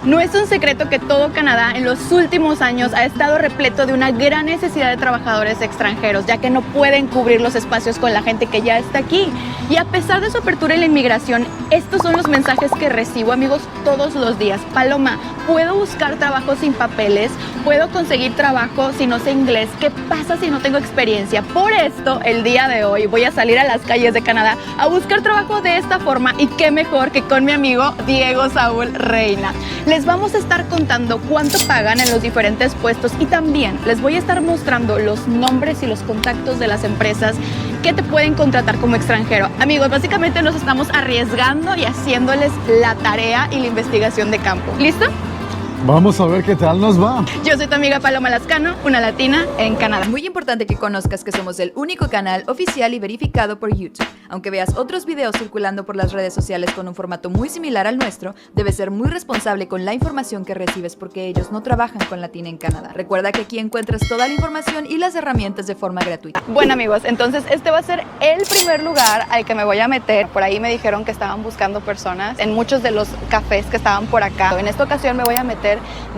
No es un secreto que todo Canadá en los últimos años ha estado repleto de una gran necesidad de trabajadores extranjeros, ya que no pueden cubrir los espacios con la gente que ya está aquí. Y a pesar de su apertura en la inmigración, estos son los mensajes que recibo, amigos, todos los días. Paloma, ¿puedo buscar trabajo sin papeles? ¿Puedo conseguir trabajo si no sé inglés? ¿Qué pasa si no tengo experiencia? Por esto, el día de hoy voy a salir a las calles de Canadá a buscar trabajo de esta forma, y qué mejor que con mi amigo Diego Saúl Reina. Les vamos a estar contando cuánto pagan en los diferentes puestos, y también les voy a estar mostrando los nombres y los contactos de las empresas que te pueden contratar como extranjero. Amigos, básicamente nos estamos arriesgando y haciéndoles la tarea y la investigación de campo. ¿Listo? Vamos a ver qué tal nos va. Yo soy tu amiga Paloma Lascano, una latina en Canadá. Muy importante que conozcas que somos el único canal oficial y verificado por YouTube. Aunque veas otros videos circulando por las redes sociales con un formato muy similar al nuestro, debes ser muy responsable con la información que recibes, porque ellos no trabajan con Latina en Canadá. Recuerda que aquí encuentras toda la información y las herramientas de forma gratuita. Bueno, amigos, entonces este va a ser el primer lugar al que me voy a meter. Por ahí me dijeron que estaban buscando personas en muchos de los cafés que estaban por acá. En esta ocasión me voy a meter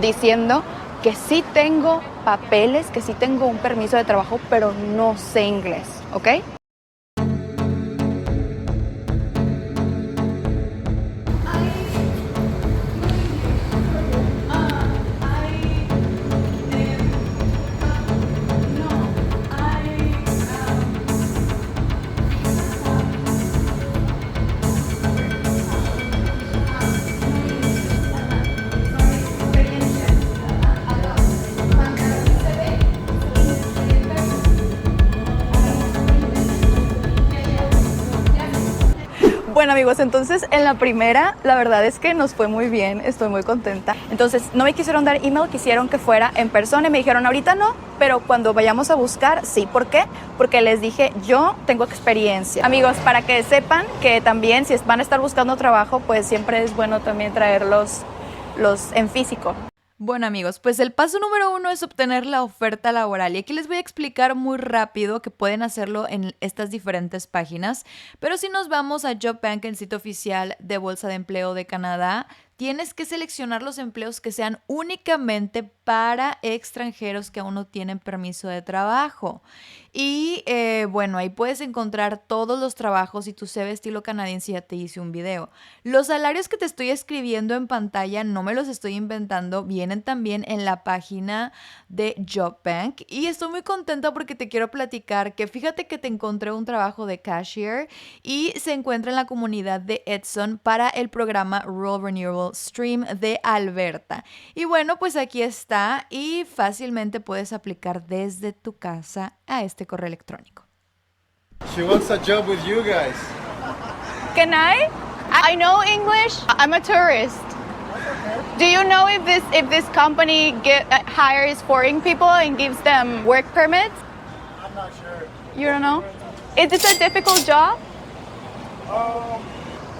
diciendo que sí tengo papeles, que sí tengo un permiso de trabajo, pero no sé inglés, ¿ok? Bueno, amigos, entonces en la primera, la verdad es que nos fue muy bien, estoy muy contenta. Entonces no me quisieron dar email, quisieron que fuera en persona y me dijeron ahorita no, pero cuando vayamos a buscar, sí. ¿Por qué? Porque les dije, yo tengo experiencia. Amigos, para que sepan que también si van a estar buscando trabajo, pues siempre es bueno también traerlos en físico. Bueno, amigos, pues el paso número 1 es obtener la oferta laboral, y aquí les voy a explicar muy rápido que pueden hacerlo en estas diferentes páginas. Pero si nos vamos a JobBank, el sitio oficial de Bolsa de Empleo de Canadá, tienes que seleccionar los empleos que sean únicamente para extranjeros que aún no tienen permiso de trabajo. Y bueno, ahí puedes encontrar todos los trabajos, y tu CV estilo canadiense ya te hice un video. Los salarios que te estoy escribiendo en pantalla no me los estoy inventando, vienen también en la página de JobBank. Y estoy muy contenta porque te quiero platicar que fíjate que te encontré un trabajo de cashier y se encuentra en la comunidad de Edson para el programa Rural Renewable Stream de Alberta. Y bueno, pues aquí está, y fácilmente puedes aplicar desde tu casa a este correo electrónico. She wants a job with you guys. Can I know English. I'm a tourist. Do you know if this company hires foreign people and gives them work permits? I'm not sure. You don't know? Is this a difficult job?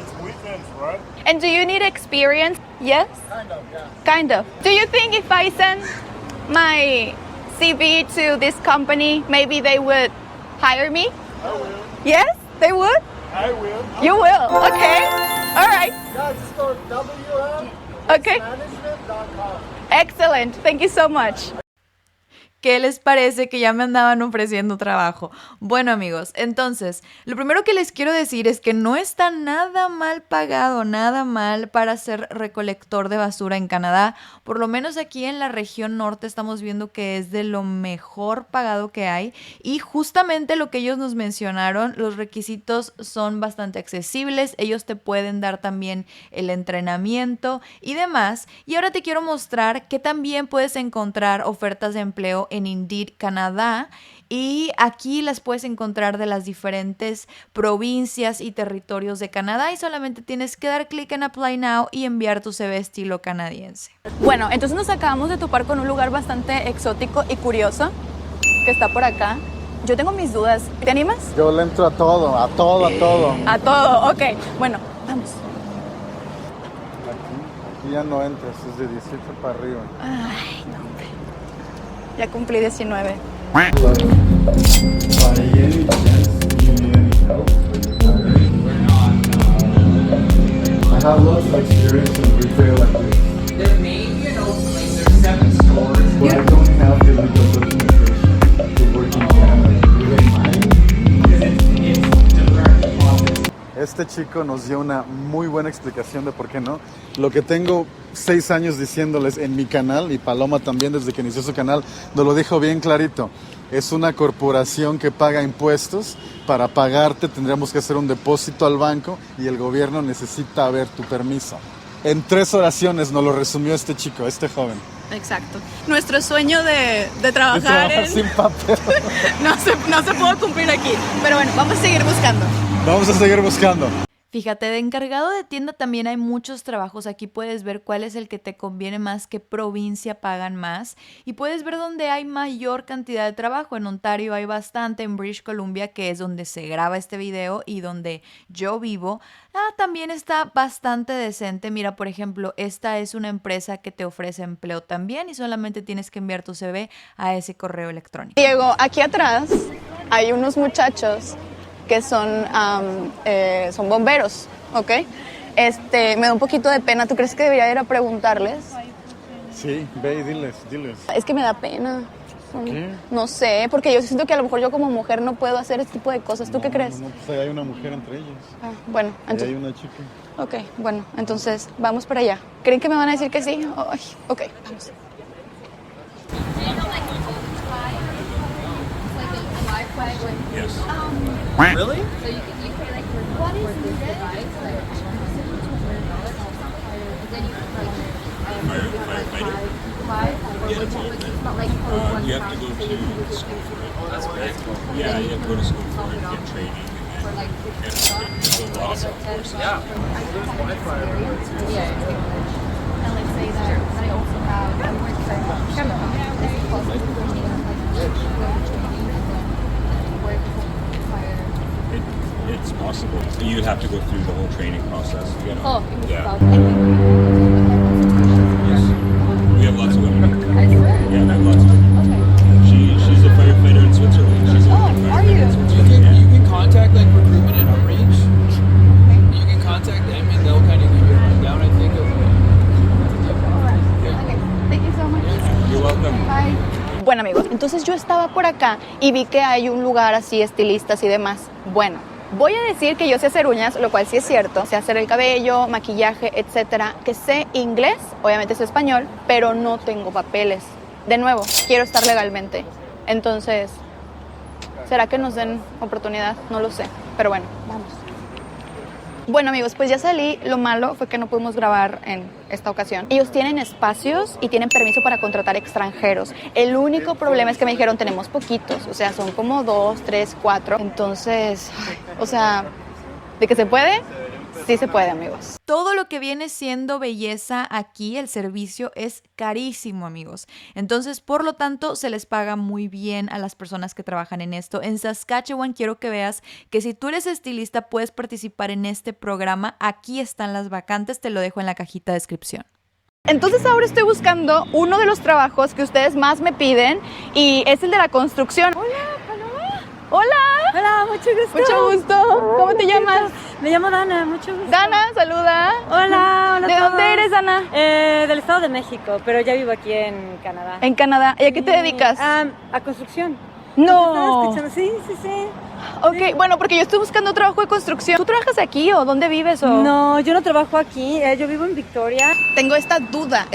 It's weekends, right? And do you need experience? Yes? Kind of, yeah. Kind of. Do you think if I send my CV to this company, maybe they would hire me? I will. Yes? They would? I will. You will. Okay. All right. Yeah, just go WM Okay. management.com. Excellent. Thank you so much. ¿Qué les parece que ya me andaban ofreciendo trabajo? Bueno, amigos, entonces, lo primero que les quiero decir es que no está nada mal pagado, nada mal para ser recolector de basura en Canadá. Por lo menos aquí en la región norte estamos viendo que es de lo mejor pagado que hay, y justamente lo que ellos nos mencionaron, los requisitos son bastante accesibles, ellos te pueden dar también el entrenamiento y demás. Y ahora te quiero mostrar que también puedes encontrar ofertas de empleo en Indeed Canadá, y aquí las puedes encontrar de las diferentes provincias y territorios de Canadá, y solamente tienes que dar clic en Apply Now y enviar tu CV estilo canadiense. Bueno, entonces nos acabamos de topar con un lugar bastante exótico y curioso que está por acá. Yo tengo mis dudas. ¿Te animas? Yo le entro a todo, a todo, a todo. A todo. Ok. Bueno, vamos. Aquí ya no entras, es de 18 para arriba. Ay, no, hombre. Ya cumplí 19. By any chance, do you need any help? I have lots of experience in retail like this. este chico nos dio una muy buena explicación de por qué no. Lo que tengo 6 años diciéndoles en mi canal, y Paloma también desde que inició su canal, nos lo dijo bien clarito. Es una corporación que paga impuestos. Para pagarte tendríamos que hacer un depósito al banco y el gobierno necesita ver tu permiso. En 3 oraciones nos lo resumió este chico, este joven. Exacto. Nuestro sueño de trabajar sin papel. no se pudo cumplir aquí. Pero bueno, vamos a seguir buscando. Vamos a seguir buscando. Fíjate, de encargado de tienda también hay muchos trabajos. Aquí puedes ver cuál es el que te conviene más, qué provincia pagan más y puedes ver dónde hay mayor cantidad de trabajo. En Ontario hay bastante, en British Columbia, que es donde se graba este video y donde yo vivo, también está bastante decente. Mira, por ejemplo, esta es una empresa que te ofrece empleo también y solamente tienes que enviar tu CV a ese correo electrónico. Diego, aquí atrás hay unos muchachos que son bomberos, ¿ok? Me da un poquito de pena. ¿Tú crees que debería ir a preguntarles? Sí, ve y diles. Es que me da pena. ¿Qué? No sé, porque yo siento que a lo mejor yo como mujer no puedo hacer este tipo de cosas. ¿Tú qué crees? No, pues ahí hay una mujer entre ellos. Bueno, Ahí entonces... hay una chica. Ok, bueno, entonces vamos para allá. ¿Creen que me van a decir que sí? Ay, ok, vamos. Really? You have to go to school for it. That's great. Yeah, you have to go to school for it, get training, and it's a lot of course. Yeah. There's Wi-Fi everywhere too. It's possible. So you'd have to go through the whole training process. You gotta, yeah. Yes. We have lots of women. Yeah, we have lots of women. She's a firefighter in Switzerland. She's a firefighter in Switzerland. You can contact like recruitment and outreach. You can contact them and they'll kind of give you a rundown, I think, of Thank you so much. You're welcome. Bye. Bueno, amigos, entonces yo estaba por acá y vi que hay un lugar así, estilistas y demás. Bueno, voy a decir que yo sé hacer uñas, lo cual sí es cierto. Sé hacer el cabello, maquillaje, etcétera. Que sé inglés, obviamente sé español, pero no tengo papeles. De nuevo, quiero estar legalmente. Entonces, ¿será que nos den oportunidad? No lo sé, pero bueno, vamos. Bueno, amigos, pues ya salí. Lo malo fue que no pudimos grabar en esta ocasión. Ellos tienen espacios y tienen permiso para contratar extranjeros. El único problema es que me dijeron tenemos poquitos, o sea, son como 2, 3, 4. Entonces, o sea, ¿de que se puede? Sí se puede, amigos. Todo lo que viene siendo belleza aquí, el servicio es carísimo, amigos. Entonces, por lo tanto, se les paga muy bien a las personas que trabajan en esto. En Saskatchewan quiero que veas que si tú eres estilista puedes participar en este programa. Aquí están las vacantes, te lo dejo en la cajita de descripción. Entonces ahora estoy buscando uno de los trabajos que ustedes más me piden y es el de la construcción. Hola, Paloma. Hola. Hola, mucho gusto. Mucho gusto. ¿Cómo te llamas? Me llamo Dana, mucho gusto. Dana, saluda. Hola, hola. ¿De a todos. dónde eres, Dana? Del Estado de México, pero ya vivo aquí en Canadá. En Canadá. ¿Y a qué te dedicas? A construcción. No. ¿Estás escuchando? Sí, sí, sí. Ok, bueno, porque yo estoy buscando trabajo de construcción. ¿Tú trabajas aquí o dónde vives? O... No, yo no trabajo aquí, yo vivo en Victoria. Tengo esta duda.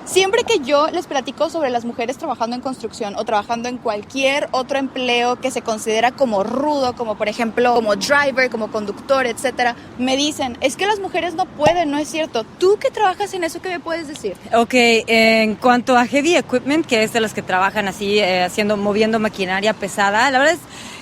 Siempre que yo les platico sobre las mujeres trabajando en construcción o trabajando en cualquier otro empleo que se considera como rudo, como por ejemplo como driver, como conductor, etcétera, me dicen, es que las mujeres no pueden, no es cierto. ¿Tú que trabajas en eso, qué me puedes decir? Ok, en cuanto a heavy equipment, que es de los que trabajan así, moviendo maquinaria pesada, la verdad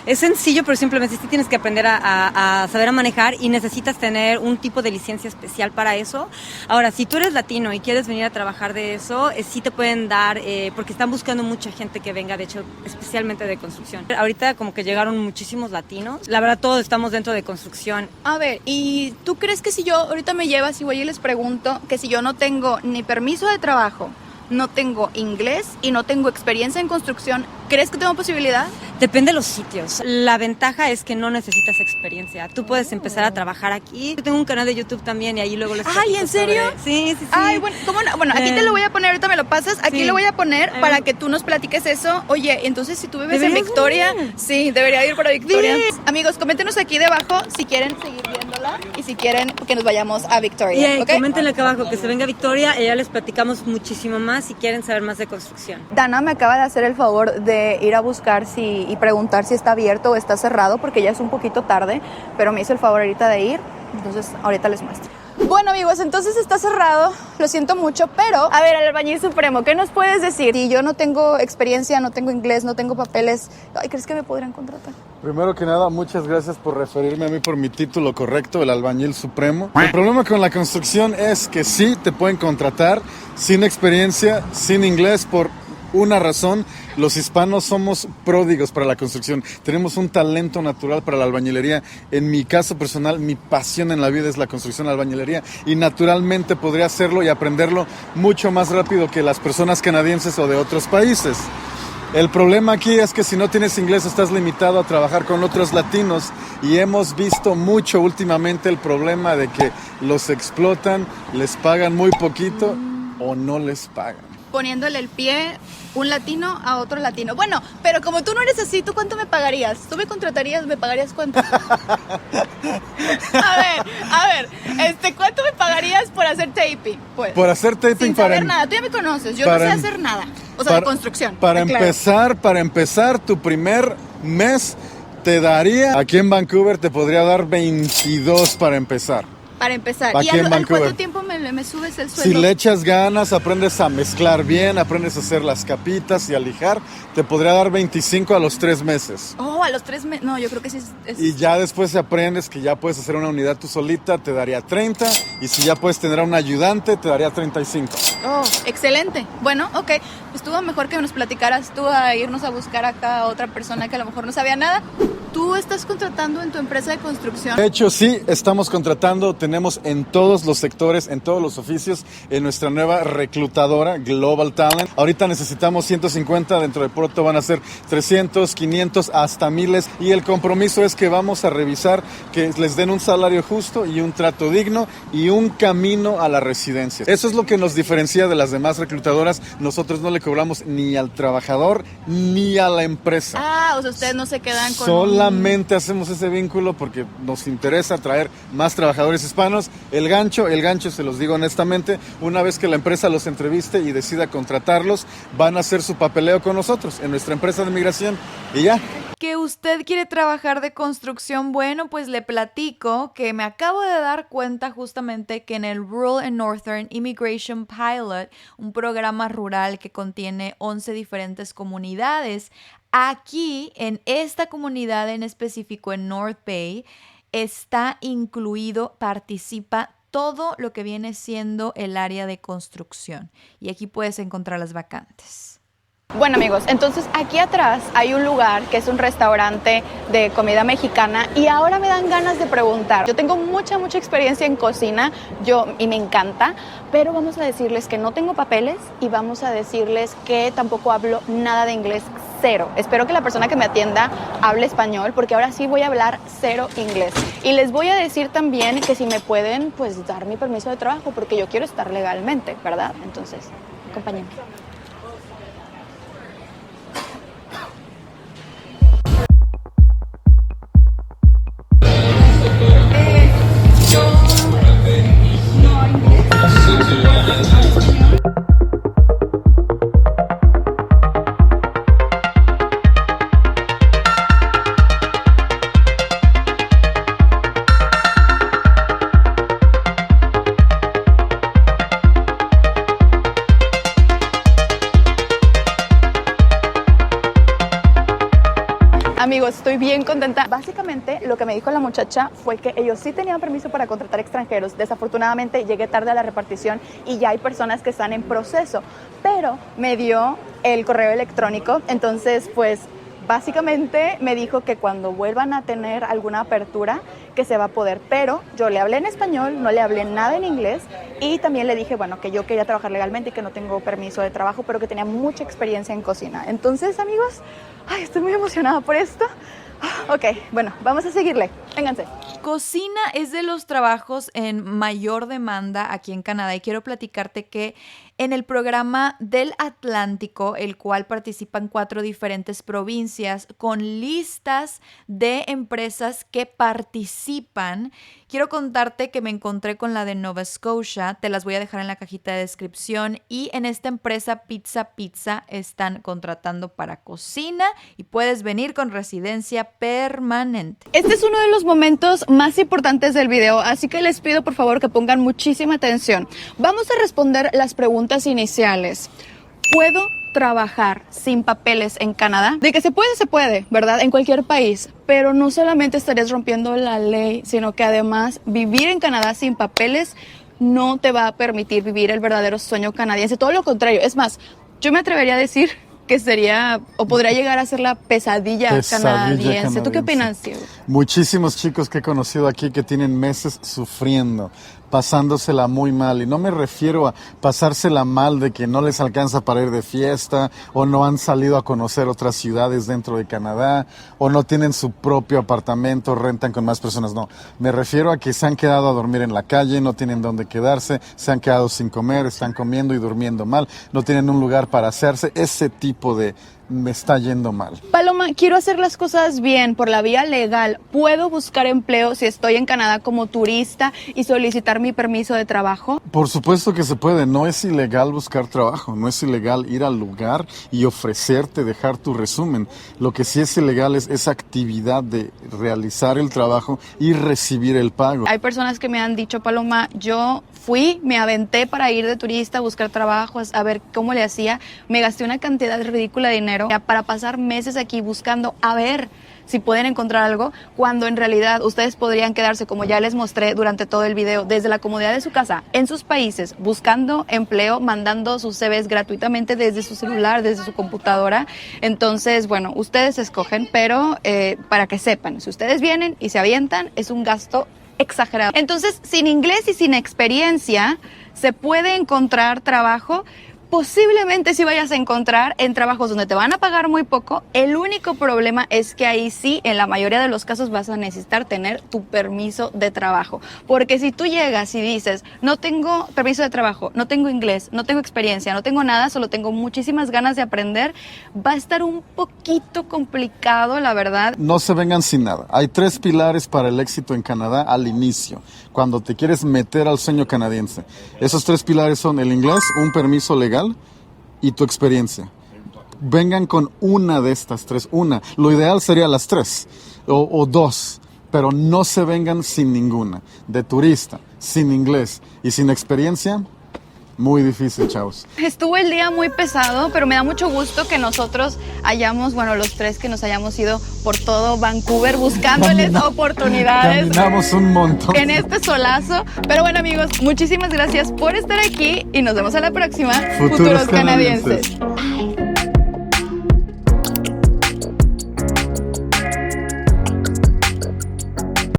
es sencillo, pero simplemente sí tienes que aprender a saber a manejar y necesitas tener un tipo de licencia especial para eso. Ahora, si tú eres latino y quieres venir a trabajar de eso, sí te pueden dar, porque están buscando mucha gente que venga, de hecho, especialmente de construcción. Ahorita como que llegaron muchísimos latinos. La verdad, todos estamos dentro de construcción. A ver, ¿y tú crees que si yo ahorita me llevas y voy y les pregunto que si yo no tengo ni permiso de trabajo, no tengo inglés y no tengo experiencia en construcción, ¿crees que tengo posibilidad? Depende de los sitios. La ventaja es que no necesitas experiencia. Tú puedes empezar a trabajar aquí. Yo tengo un canal de YouTube también y ahí luego les Ay, platico ¿en serio? Sí. Ay, bueno, ¿cómo no? Bueno, aquí te lo voy a poner, ahorita me lo pasas. Aquí Sí. lo voy a poner para que tú nos platiques eso. Oye, entonces si tú vives en Deberías Victoria, venir. sí, debería ir para Victoria. Sí. Amigos, coméntenos aquí debajo si quieren seguir viéndola y si quieren que nos vayamos a Y Victoria, ¿ok? coméntenle acá abajo que se venga Victoria y ya les platicamos muchísimo más si quieren saber más de construcción. Dana me acaba de hacer el favor de ir a buscar y preguntar si está abierto o está cerrado, porque ya es un poquito tarde, pero me hizo el favor ahorita de ir, entonces ahorita les muestro. Bueno, amigos, entonces está cerrado, lo siento mucho, pero a ver, el albañil supremo, ¿qué nos puedes decir? Si yo no tengo experiencia, no tengo inglés, no tengo papeles, ay, ¿crees que me podrían contratar? Primero que nada, muchas gracias por referirme a mí por mi título correcto, el albañil supremo. El problema con la construcción es que sí te pueden contratar sin experiencia, sin inglés, por una razón: los hispanos somos pródigos para la construcción, tenemos un talento natural para la albañilería. En mi caso personal, mi pasión en la vida es la construcción, la albañilería, y naturalmente podría hacerlo y aprenderlo mucho más rápido que las personas canadienses o de otros países. El problema aquí es que si no tienes inglés estás limitado a trabajar con otros latinos, y hemos visto mucho últimamente el problema de que los explotan, les pagan muy poquito o no les pagan. Poniéndole el pie un latino a otro latino. Bueno, pero como tú no eres así, ¿tú cuánto me pagarías? ¿Tú me contratarías? ¿Me pagarías cuánto? A ver, ¿cuánto me pagarías por hacer taping? Pues, Por hacer taping sin saber nada, tú ya me conoces, yo no sé hacer nada. O sea, de construcción. Para empezar, tu primer mes te daría, aquí en Vancouver te podría dar 22 para empezar. Para empezar. Aquí ¿Y en al Vancouver. cuánto tiempo me subes el Si sueldo? le echas ganas, aprendes a mezclar bien, aprendes a hacer las capitas y a lijar, te podría dar 25 a los 3 meses. Oh, a los 3 meses. No, yo creo que sí es... Y ya después aprendes que ya puedes hacer una unidad tú solita, te daría 30. Y si ya puedes tener a un ayudante, te daría 35. Oh, excelente. Bueno, ok. Estuvo mejor que nos platicaras tú a irnos a buscar acá a otra persona que a lo mejor no sabía nada. ¿Tú estás contratando en tu empresa de construcción? De hecho, sí, estamos contratando. Tenemos en todos los sectores, en todos los oficios, en nuestra nueva reclutadora, Global Talent. Ahorita necesitamos 150, dentro de pronto van a ser 300, 500, hasta miles. Y el compromiso es que vamos a revisar que les den un salario justo y un trato digno y un camino a la residencia. Eso es lo que nos diferencia de las demás reclutadoras. Nosotros no le cobramos ni al trabajador ni a la empresa. Ah, o sea, ustedes no se quedan con... Solamente hacemos ese vínculo porque nos interesa traer más trabajadores hispanos. El gancho, se los digo honestamente, una vez que la empresa los entreviste y decida contratarlos, van a hacer su papeleo con nosotros en nuestra empresa de migración y ya. ¿Que usted quiere trabajar de construcción? Bueno, pues le platico que me acabo de dar cuenta justamente que en el Rural and Northern Immigration Pilot, un programa rural que contiene 11 diferentes comunidades, aquí en esta comunidad en específico en North Bay está incluido, participa todo lo que viene siendo el área de construcción. Y aquí puedes encontrar las vacantes. Bueno, amigos, entonces aquí atrás hay un lugar que es un restaurante de comida mexicana y ahora me dan ganas de preguntar. Yo tengo mucha experiencia en cocina y me encanta, pero vamos a decirles que no tengo papeles y vamos a decirles que tampoco hablo nada de inglés, cero. Espero que la persona que me atienda hable español porque ahora sí voy a hablar cero inglés. Y les voy a decir también que si me pueden pues dar mi permiso de trabajo porque yo quiero estar legalmente, ¿verdad? Entonces, acompáñenme. Amigos, estoy bien contenta. Básicamente, lo que me dijo la muchacha fue que ellos sí tenían permiso para contratar extranjeros. Desafortunadamente, llegué tarde a la repartición y ya hay personas que están en proceso. Pero me dio el correo electrónico, entonces, pues, básicamente me dijo que cuando vuelvan a tener alguna apertura, que se va a poder, pero yo le hablé en español, no le hablé nada en inglés y también le dije, bueno, que yo quería trabajar legalmente y que no tengo permiso de trabajo, pero que tenía mucha experiencia en cocina. Entonces, amigos, ay, estoy muy emocionada por esto. Ok, bueno, vamos a seguirle. Vénganse. Cocina es de los trabajos en mayor demanda aquí en Canadá y quiero platicarte que en el programa del Atlántico, el cual participan 4 diferentes provincias con listas de empresas que participan, quiero contarte que me encontré con la de Nova Scotia, te las voy a dejar en la cajita de descripción, y en esta empresa Pizza están contratando para cocina y puedes venir con residencia permanente. Este es uno de los momentos más importantes del video, así que les pido por favor que pongan muchísima atención. Vamos a responder las preguntas iniciales. ¿Puedo trabajar sin papeles en Canadá? De que se puede, ¿verdad? En cualquier país. Pero no solamente estarías rompiendo la ley, sino que además vivir en Canadá sin papeles no te va a permitir vivir el verdadero sueño canadiense. Todo lo contrario. Es más, yo me atrevería a decir que sería o podría llegar a ser la pesadilla canadiense. ¿Tú qué opinas, Diego? Muchísimos chicos que he conocido aquí que tienen meses sufriendo, pasándosela muy mal. Y no me refiero a pasársela mal de que no les alcanza para ir de fiesta, o no han salido a conocer otras ciudades dentro de Canadá, o no tienen su propio apartamento, rentan con más personas. No, me refiero a que se han quedado a dormir en la calle, no tienen dónde quedarse, se han quedado sin comer, están comiendo y durmiendo mal, no tienen un lugar para hacerse. Ese tipo de me está yendo mal. Paloma, quiero hacer las cosas bien por la vía legal. ¿Puedo buscar empleo si estoy en Canadá como turista y solicitar mi permiso de trabajo? Por supuesto que se puede. No es ilegal buscar trabajo, no es ilegal ir al lugar y ofrecerte, dejar tu resumen. Lo que sí es ilegal es esa actividad de realizar el trabajo y recibir el pago. Hay personas que me han dicho, Paloma, yo fui, me aventé para ir de turista a buscar trabajo, a ver cómo le hacía. Me gasté una cantidad ridícula de dinero para pasar meses aquí buscando a ver si pueden encontrar algo, cuando en realidad ustedes podrían quedarse, como ya les mostré durante todo el video, desde la comodidad de su casa, en sus países, buscando empleo, mandando sus CVs gratuitamente desde su celular, desde su computadora. Entonces, bueno, ustedes escogen, pero para que sepan, si ustedes vienen y se avientan, es un gasto exagerado. Entonces, sin inglés y sin experiencia, ¿se puede encontrar trabajo? Posiblemente sí vayas a encontrar en trabajos donde te van a pagar muy poco. El único problema es que ahí sí, en la mayoría de los casos, vas a necesitar tener tu permiso de trabajo. Porque si tú llegas y dices, no tengo permiso de trabajo, no tengo inglés, no tengo experiencia, no tengo nada, solo tengo muchísimas ganas de aprender, va a estar un poquito complicado, la verdad. No se vengan sin nada. Hay 3 pilares para el éxito en Canadá al inicio, cuando te quieres meter al sueño canadiense. Esos 3 pilares son el inglés, un permiso legal y tu experiencia. Vengan con una de estas 3, una. Lo ideal sería las 3 o 2, pero no se vengan sin ninguna. De turista, sin inglés y sin experiencia, muy difícil, chavos. Estuvo el día muy pesado, pero me da mucho gusto que nosotros hayamos, bueno, los 3 que nos hayamos ido por todo Vancouver buscándoles oportunidades. Caminamos un montón. En este solazo. Pero bueno, amigos, muchísimas gracias por estar aquí y nos vemos a la próxima. Futuros canadienses. Bye.